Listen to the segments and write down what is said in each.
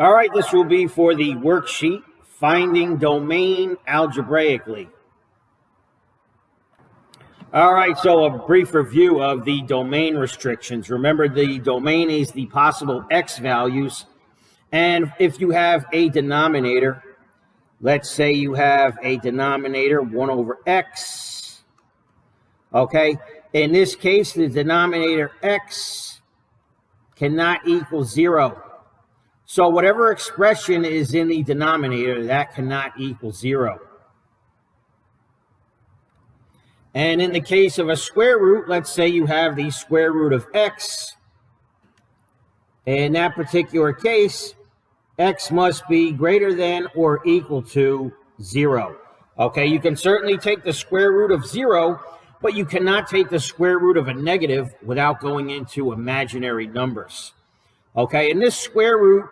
All right, this will be for the worksheet, Finding Domain Algebraically. All right, so a brief review of the domain restrictions. Remember, the domain is the possible x values. And if you have a denominator, let's say you have a denominator 1 over x. Okay, in this case, the denominator x cannot equal 0. So whatever expression is in the denominator, that cannot equal 0. And in the case of a square root, let's say you have the square root of x. In that particular case, x must be greater than or equal to 0. Okay, you can certainly take the square root of 0, but you cannot take the square root of a negative without going into imaginary numbers. Okay, and this square root,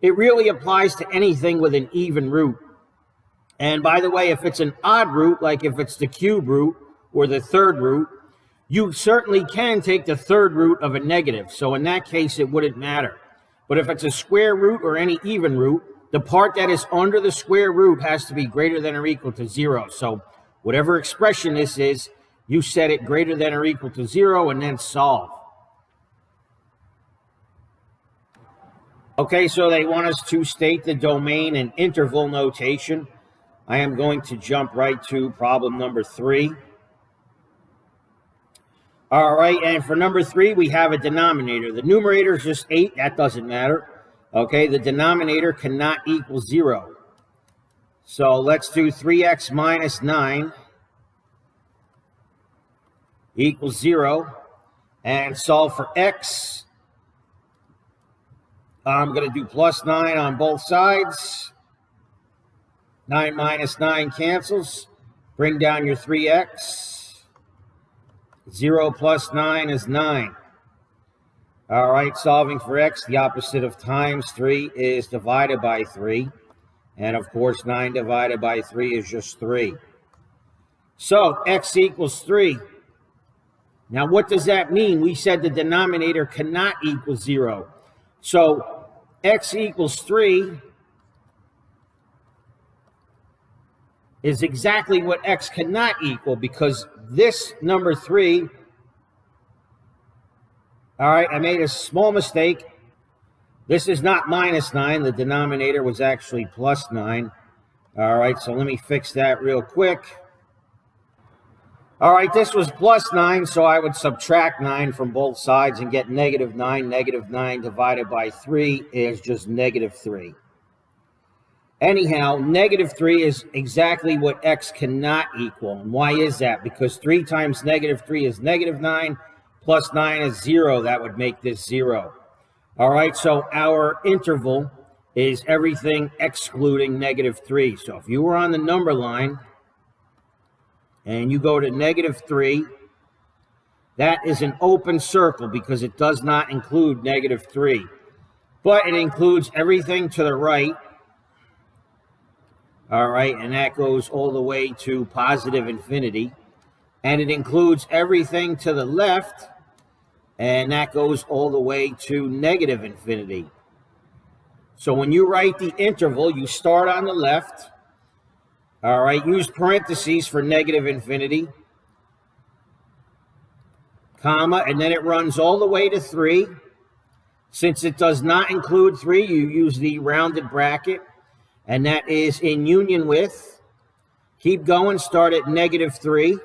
it really applies to anything with an even root. And by the way, if it's an odd root, like if it's the cube root or the third root, you certainly can take the third root of a negative. So in that case, it wouldn't matter. But if it's a square root or any even root, the part that is under the square root has to be greater than or equal to 0. So whatever expression this is, you set it greater than or equal to 0 and then solve. Okay, so they want us to state the domain in interval notation. I am going to jump right to problem number 3. All right, and for number 3, we have a denominator. The numerator is just 8. That doesn't matter. Okay, the denominator cannot equal 0. So let's do 3x minus 9 equals 0. And solve for x. I'm going to do plus 9 on both sides. 9 minus 9 cancels. Bring down your 3x. 0 plus 9 is 9. All right, solving for x, the opposite of times 3 is divided by 3. And of course, 9 divided by 3 is just 3. So x equals 3. Now, what does that mean? We said the denominator cannot equal 0. So x equals 3 is exactly what x cannot equal, because this number 3, all right, I made a small mistake. This is not minus 9. The denominator was actually plus 9. All right, so let me fix that real quick. All right, this was plus 9, so I would subtract 9 from both sides and get negative 9. Negative 9 divided by 3 is just negative 3. Anyhow, negative 3 is exactly what x cannot equal. And why is that? Because 3 times negative 3 is negative 9, plus 9 is 0. That would make this 0. All right, so our interval is everything excluding negative 3. So if you were on the number line, and you go to negative 3, that is an open circle because it does not include negative 3. But it includes everything to the right. All right, and that goes all the way to positive infinity. And it includes everything to the left, and that goes all the way to negative infinity. So when you write the interval, you start on the left. All right, use parentheses for negative infinity, comma, and then it runs all the way to 3. Since it does not include 3, you use the rounded bracket, and that is in union with. Keep going, start at negative 3,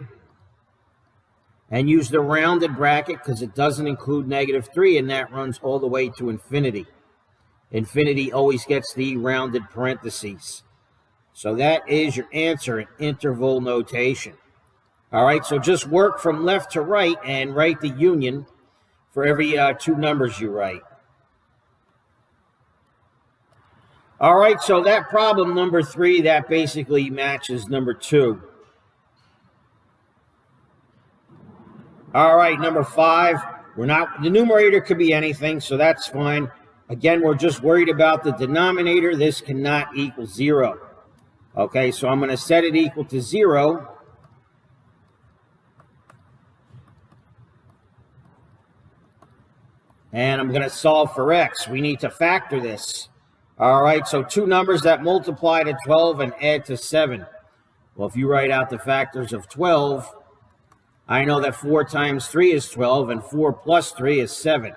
and use the rounded bracket because it doesn't include negative 3, and that runs all the way to infinity. Infinity always gets the rounded parentheses. So that is your answer in interval notation. All right, so just work from left to right and write the union for every 2 numbers you write. All right, so that problem number 3, that basically matches number 2. All right, number 5, the numerator could be anything, so that's fine. Again, we're just worried about the denominator. This cannot equal 0. Okay, so I'm going to set it equal to 0. And I'm going to solve for x. We need to factor this. All right, so two numbers that multiply to 12 and add to 7. Well, if you write out the factors of 12, I know that 4 times 3 is 12, and 4 plus 3 is 7.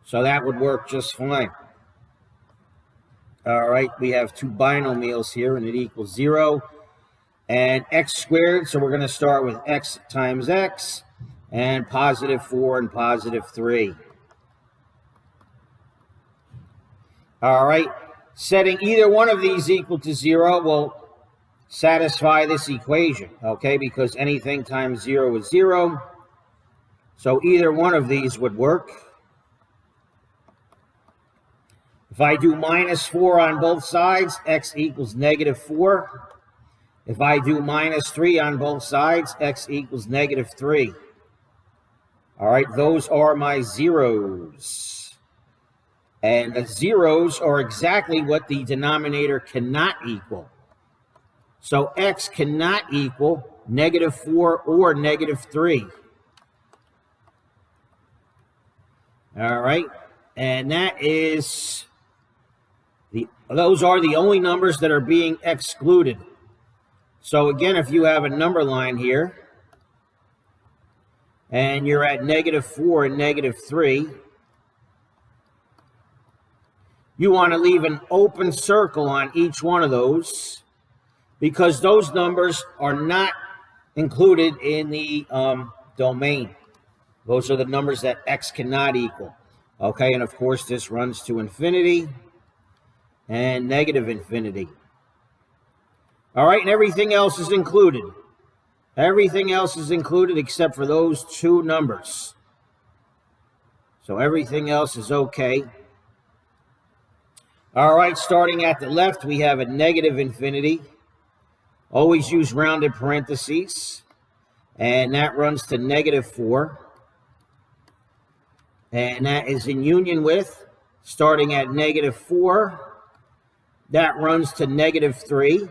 So that would work just fine. All right, we have two binomials here, and it equals 0 and x squared. So we're going to start with x times x, and positive 4 and positive 3. All right, setting either one of these equal to 0 will satisfy this equation, okay, because anything times 0 is 0. So either one of these would work. If I do minus 4 on both sides, x equals negative 4. If I do minus 3 on both sides, x equals negative 3. All right, those are my zeros. And the zeros are exactly what the denominator cannot equal. So x cannot equal negative 4 or negative 3. All right, and that is... those are the only numbers that are being excluded. So again, if you have a number line here, and you're at negative 4 and negative 3, you want to leave an open circle on each one of those, because those numbers are not included in the domain. Those are the numbers that x cannot equal. Okay, and of course this runs to infinity and negative infinity. All right, and everything else is included. Everything else is included except for those two numbers. So everything else is okay. All right, starting at the left, we have a negative infinity. Always use rounded parentheses. And that runs to negative 4. And that is in union with, starting at negative 4, that runs to negative 3.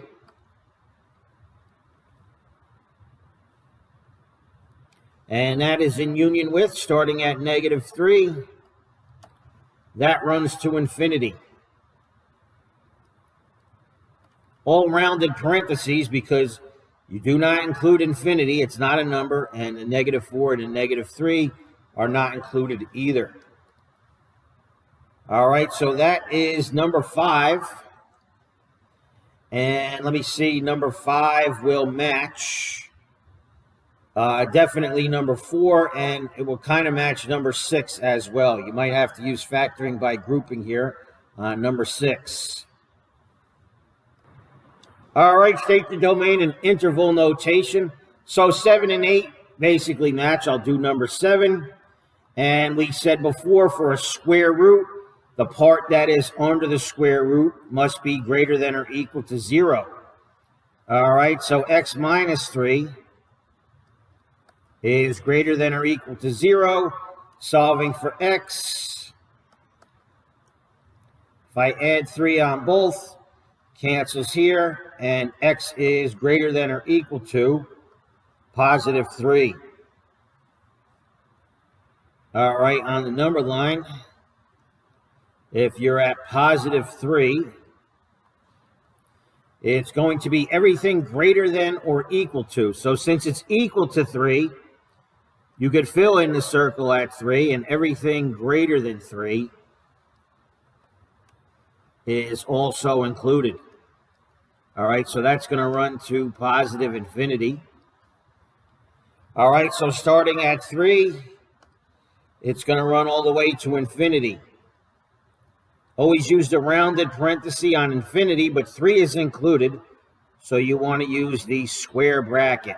And that is in union with, starting at negative 3, that runs to infinity. All rounded parentheses, because you do not include infinity. It's not a number, and the negative 4 and the negative 3 are not included either. All right, so that is number 5. And let me see, number 5 will match definitely number 4, and it will kind of match number 6 as well. You might have to use factoring by grouping here on number 6. All right, state the domain in interval notation. So 7 and 8 basically match. I'll do number 7. And we said before, for a square root, the part that is under the square root must be greater than or equal to 0. All right, so x minus 3 is greater than or equal to 0. Solving for x. If I add 3 on both, cancels here, and x is greater than or equal to positive 3. All right, on the number line, if you're at positive 3, it's going to be everything greater than or equal to. So since it's equal to 3, you could fill in the circle at 3, and everything greater than 3 is also included. All right, so that's going to run to positive infinity. All right, so starting at 3, it's going to run all the way to infinity. Always use the rounded parenthesis on infinity, but 3 is included, so you want to use the square bracket.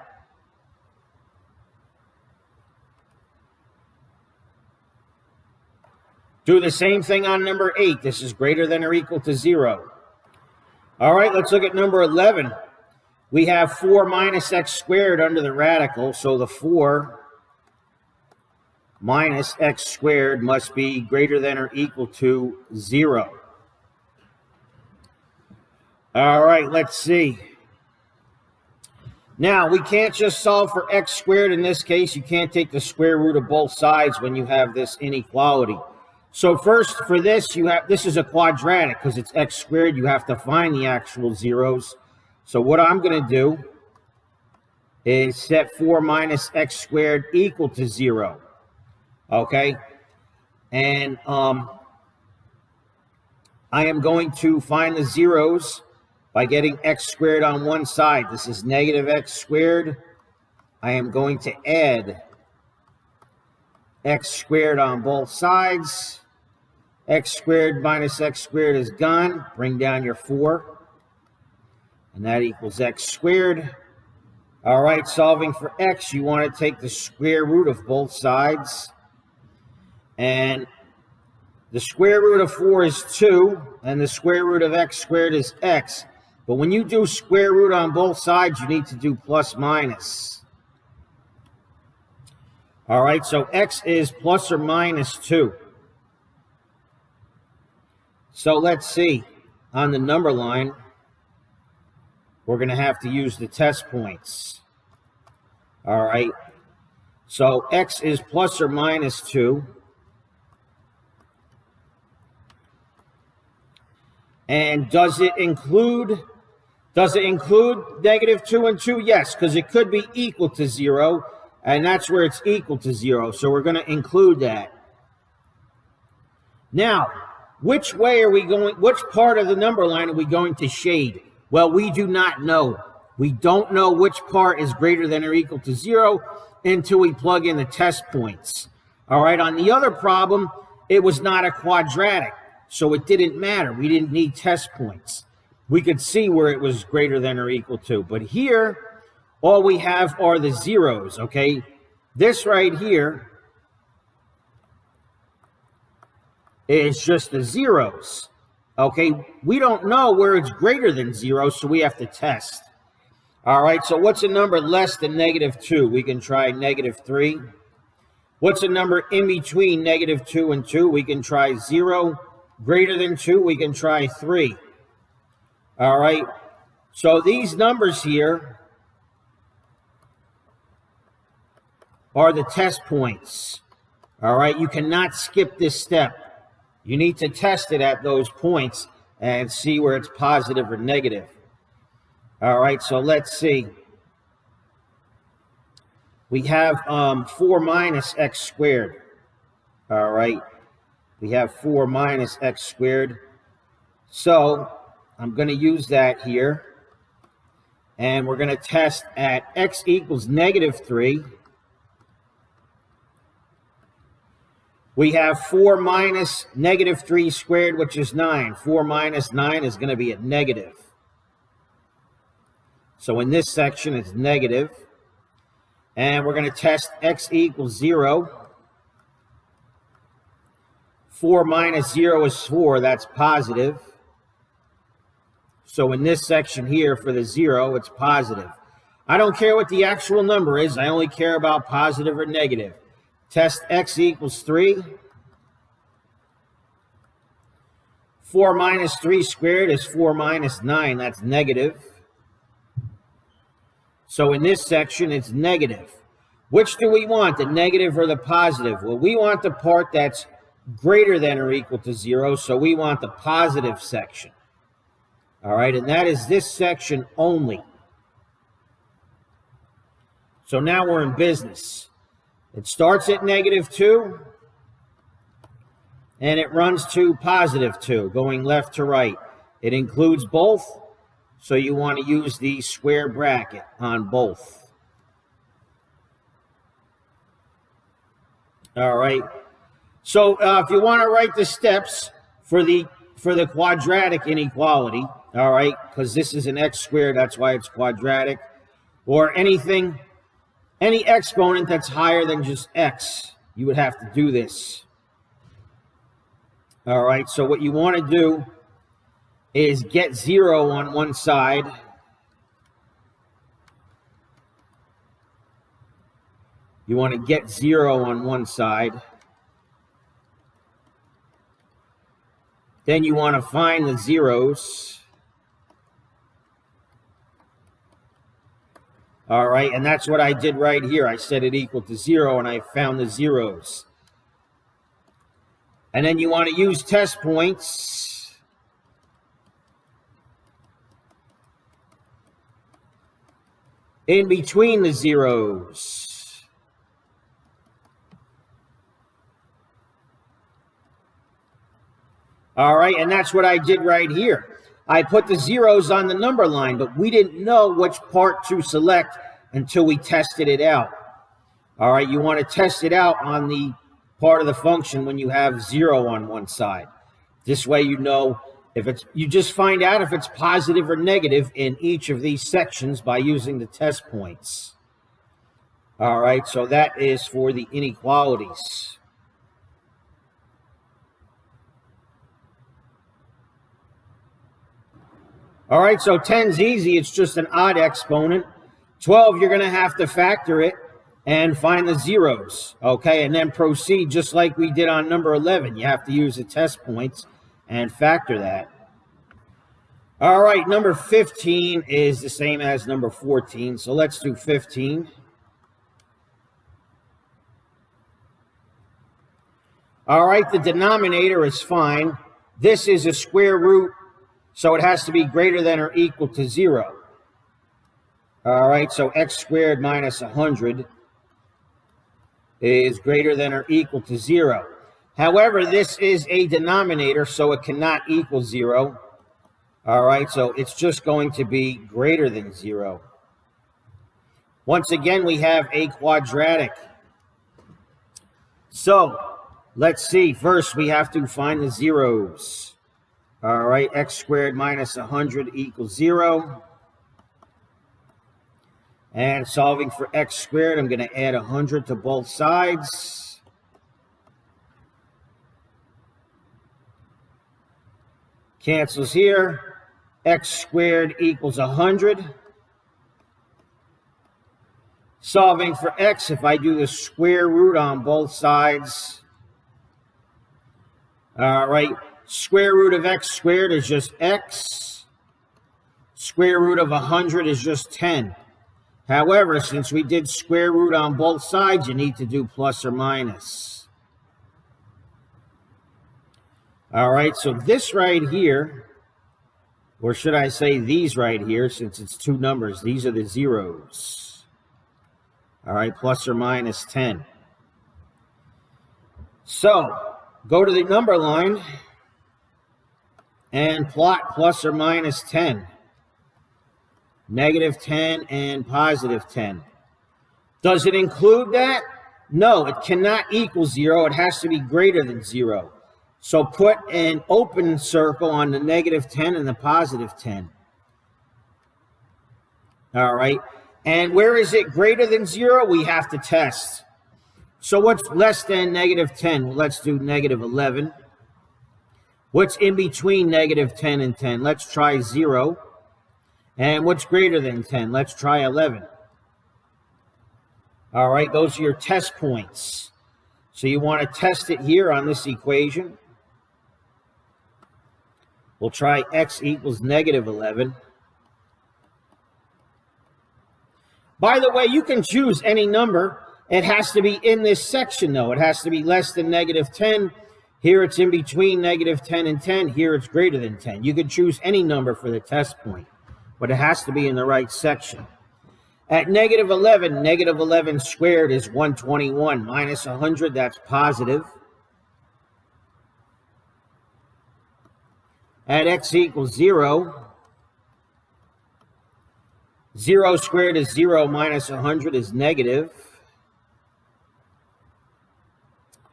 Do the same thing on number 8. This is greater than or equal to 0. All right, let's look at number 11. We have 4 minus x squared under the radical, so the 4 minus x squared must be greater than or equal to 0. All right, let's see. Now, we can't just solve for x squared in this case. You can't take the square root of both sides when you have this inequality. So first for this, this is a quadratic because it's x squared. You have to find the actual zeros. So what I'm going to do is set 4 minus x squared equal to 0. Okay? And I am going to find the zeros by getting x squared on one side. This is negative x squared. I am going to add x squared on both sides. X squared minus x squared is gone. Bring down your 4. And that equals x squared. All right, solving for x, you want to take the square root of both sides. And the square root of 4 is 2. And the square root of x squared is x. But when you do square root on both sides, you need to do plus minus. All right, so x is plus or minus 2. So let's see, on the number line, we're going to have to use the test points. All right, so x is plus or minus 2. And does it include negative 2 and 2? Yes, because it could be equal to 0, and that's where it's equal to 0. So we're going to include that. Now, which way are we going? Which part of the number line are we going to shade? Well, we do not know. We don't know which part is greater than or equal to 0 until we plug in the test points. All right, on the other problem, it was not a quadratic, so it didn't matter. We didn't need test points. We could see where it was greater than or equal to. But here, all we have are the zeros, okay? This right here is just the zeros, okay? We don't know where it's greater than 0, so we have to test. All right, so what's a number less than negative 2? We can try negative 3. What's a number in between negative 2 and 2? We can try 0. Greater than 2, we can try 3. All right, so these numbers here are the test points. All right, you cannot skip this step. You need to test it at those points and see where it's positive or negative. All right, so let's see. We have 4 minus x squared. All right, we have 4 minus x squared. So I'm going to use that here. And we're going to test at x equals negative 3. We have 4 minus negative 3 squared, which is 9. 4 minus 9 is going to be a negative. So in this section, it's negative. And we're going to test x equals 0. 4 minus 0 is 4. That's positive. So in this section here, for the 0, it's positive. I don't care what the actual number is. I only care about positive or negative. Test x equals 3. 4 minus 3 squared is 4 minus 9. That's negative. So in this section, it's negative. Which do we want, the negative or the positive? Well, we want the part that's greater than or equal to 0, so we want the positive section. All right, and that is this section only. So now we're in business. It starts at negative 2, and it runs to positive 2, going left to right. It includes both, so you want to use the square bracket on both. All right. So if you want to write the steps for the quadratic inequality, all right, because this is an x squared, that's why it's quadratic, or any exponent that's higher than just x, you would have to do this. All right, so what you want to do is get 0 on one side. You want to get 0 on one side. Then you want to find the zeros. All right, and that's what I did right here. I set it equal to 0, and I found the zeros. And then you want to use test points in between the zeros. All right, and that's what I did right here. I put the zeros on the number line, but we didn't know which part to select until we tested it out. All right, you want to test it out on the part of the function when you have 0 on one side. This way you know if it's, you just find out if it's positive or negative in each of these sections by using the test points. All right, so that is for the inequalities. All right, so 10's easy. It's just an odd exponent. 12, you're going to have to factor it and find the zeros, okay? And then proceed just like we did on number 11. You have to use the test points and factor that. All right, number 15 is the same as number 14, so let's do 15. All right, the denominator is fine. This is a square root, so it has to be greater than or equal to 0. All right, so x squared minus 100 is greater than or equal to 0. However, this is a denominator, so it cannot equal 0. All right, so it's just going to be greater than 0. Once again, we have a quadratic. So let's see. First, we have to find the zeros. All right, x squared minus 100 equals 0. And solving for x squared, I'm going to add 100 to both sides. Cancels here. X squared equals 100. Solving for x, if I do the square root on both sides. All right, square root of x squared is just x. Square root of 100 is just 10. However, since we did square root on both sides, you need to do plus or minus. All right, so this right here, or should I say these right here, since it's two numbers, these are the zeros. All right, plus or minus 10. So, go to the number line and plot plus or minus 10. Negative 10 and positive 10. Does it include that? No, it cannot equal 0. It has to be greater than 0. So put an open circle on the negative 10 and the positive 10. All right. And where is it greater than 0? We have to test. So what's less than negative 10? Well, let's do negative 11. What's in between negative 10 and 10? Let's try 0. And what's greater than 10? Let's try 11. All right, those are your test points. So you want to test it here on this equation. We'll try x equals negative 11. By the way, you can choose any number. It has to be in this section, though. It has to be less than negative 10. Here it's in between negative 10 and 10. Here it's greater than 10. You can choose any number for the test point, but it has to be in the right section. At negative 11 squared is 121. Minus 100, that's positive. At x equals 0, 0 squared is 0 minus 100 is negative.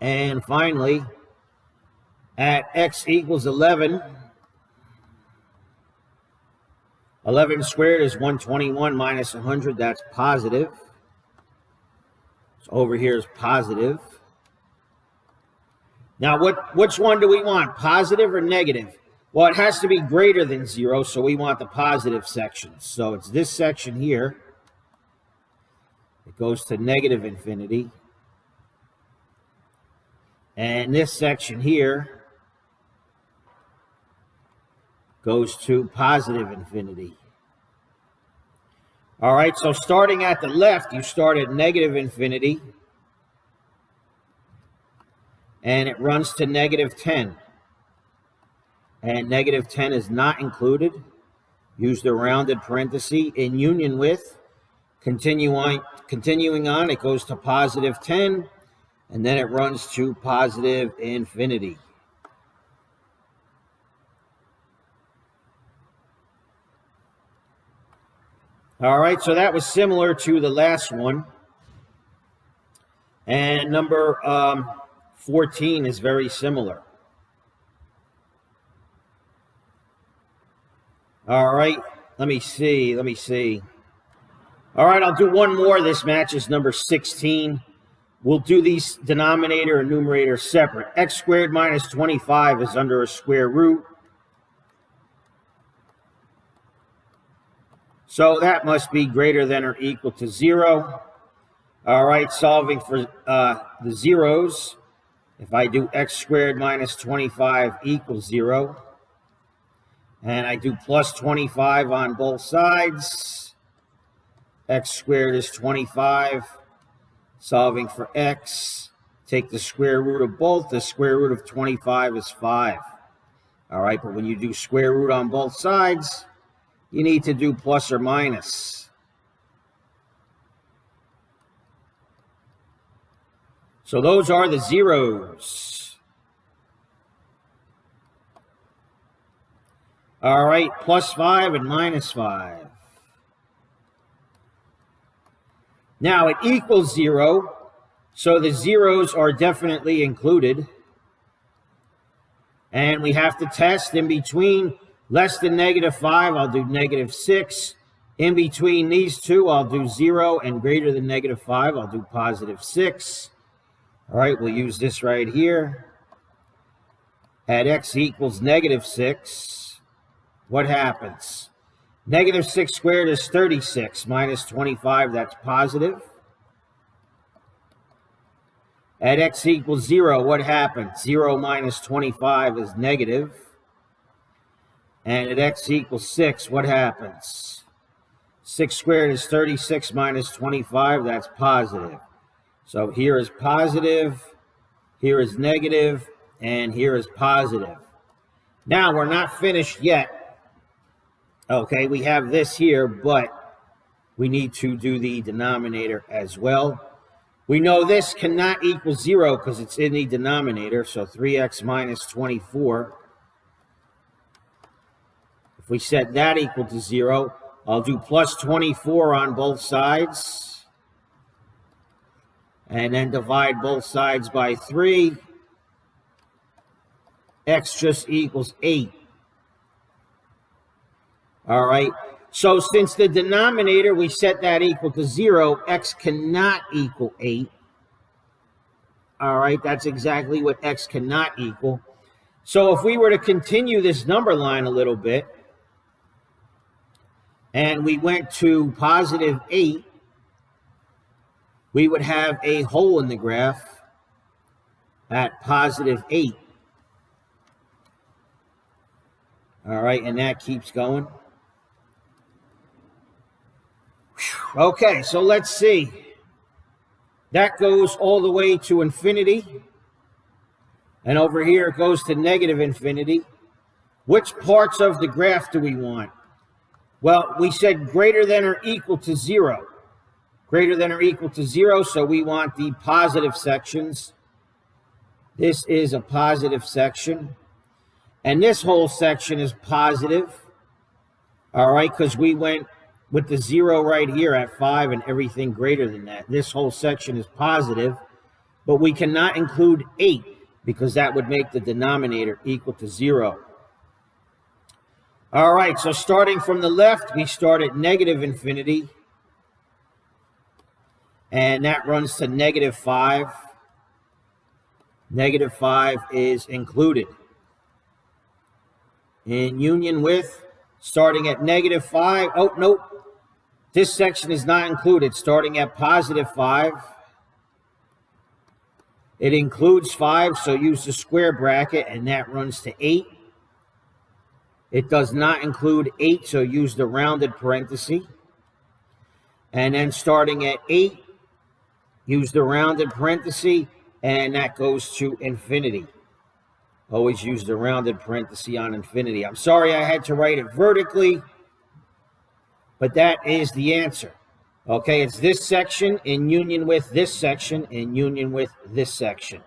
And finally, at x equals 11, 11 squared is 121 minus 100, that's positive. So over here is positive. Now, which one do we want, positive or negative? Well, it has to be greater than 0, so we want the positive section. So it's this section here. It goes to negative infinity. And this section here goes to positive infinity. All right, so starting at the left, you start at negative infinity. and it runs to negative 10. And negative 10 is not included. Use the rounded parenthesis in union with. Continuing on, it goes to positive 10, and then it runs to positive infinity. All right, so that was similar to the last one. And number 14 is very similar. All right, let me see. All right, I'll do one more. This matches number 16. We'll do these denominator and numerator separate. X squared minus 25 is under a square root. So that must be greater than or equal to 0. All right, solving for the zeros. If I do x squared minus 25 equals 0, and I do plus 25 on both sides, x squared is 25. Solving for x, take the square root of both. The square root of 25 is 5. All right, but when you do square root on both sides, you need to do plus or minus. So those are the zeros. All right, plus 5 and minus 5. Now it equals 0, so the zeros are definitely included. And we have to test in between. Less than negative 5, I'll do negative 6. In between these two, I'll do 0, and greater than negative 5, I'll do positive 6. All right, we'll use this right here. At x equals negative 6, what happens? Negative 6 squared is 36 minus 25, that's positive. At x equals 0, what happens? 0 minus 25 is negative. And at x equals 6, what happens? 6 squared is 36 minus 25, that's positive. So here is positive, here is negative, and here is positive. Now, we're not finished yet. Okay, we have this here, but we need to do the denominator as well. We know this cannot equal 0 because it's in the denominator, so 3x minus 24. If we set that equal to 0, I'll do plus 24 on both sides. And then divide both sides by 3. X just equals 8. All right. So since the denominator, we set that equal to 0, x cannot equal 8. All right. That's exactly what x cannot equal. So if we were to continue this number line a little bit, and we went to positive 8, we would have a hole in the graph at positive 8. All right, and that keeps going. Okay, so let's see. That goes all the way to infinity. And over here it goes to negative infinity. Which parts of the graph do we want? Well, we said greater than or equal to 0. Greater than or equal to 0, so we want the positive sections. This is a positive section. And this whole section is positive. All right, because we went with the 0 right here at 5 and everything greater than that. This whole section is positive, but we cannot include 8 because that would make the denominator equal to 0. All right, so starting from the left, we start at negative infinity. And that runs to negative 5. Negative 5 is included. In union with, starting at negative 5. Oh, nope. This section is not included. Starting at positive 5. It includes 5, so use the square bracket, and that runs to 8. It does not include 8, so use the rounded parenthesis. And then starting at 8, use the rounded parenthesis. and that goes to infinity. Always use the rounded parenthesis on infinity. I'm sorry I had to write it vertically, but that is the answer. Okay, it's this section in union with this section in union with this section.